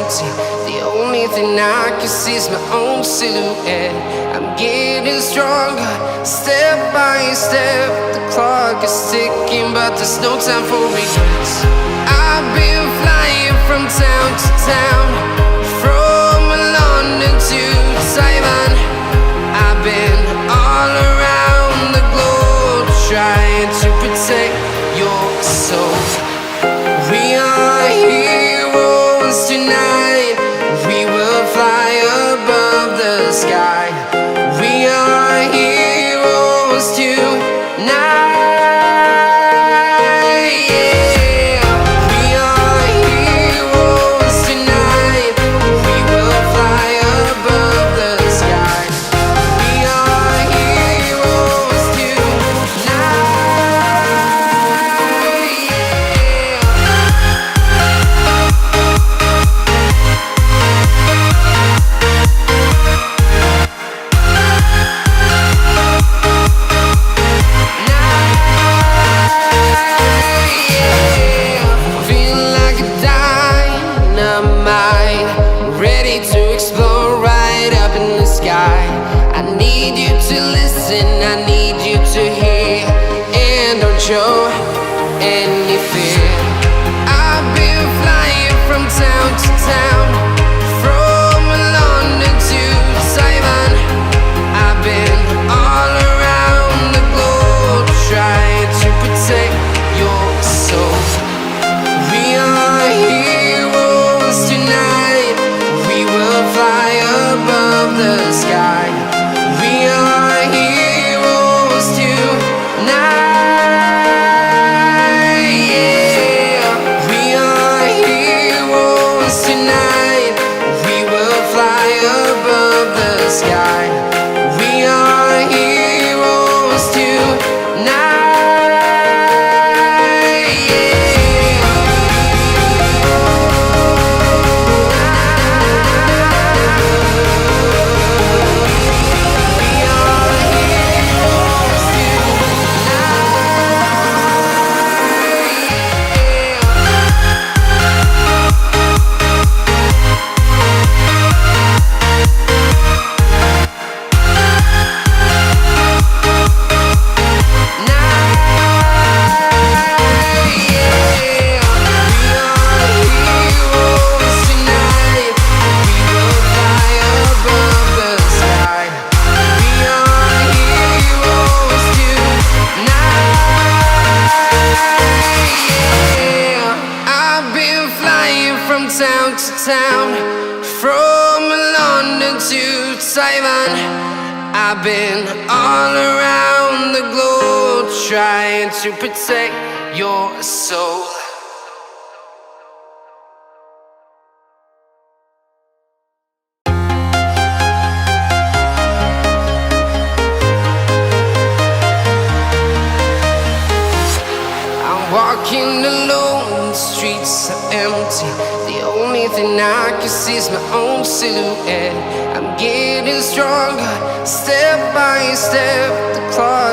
empty. The only thing I can see is my own silhouette. I'm getting stronger, step by step. The clock is ticking, but there's no time for regrets. I've been flying from town to town, from London to Taiwan. I've been all around the globe, trying to protect your soul. We are heroes tonight. We will fly above the sky. We are heroes tonight. I need you to listen, I need you to hear, and don't show any fear. I've been flying from town to town, from London to Taiwan. I've been all around the globe, trying to protect your soul. We are heroes tonight. We will fly above the sky. We are heroes tonight. Yeah. We are heroes tonight. We will fly above the sky. We are heroes tonight. Town to town, from London to Taiwan. I've been all around the globe, trying to protect your soul. I'm walking alone, the streets are empty. The only thing I can see is my own silhouette. I'm getting stronger, step by step. The clock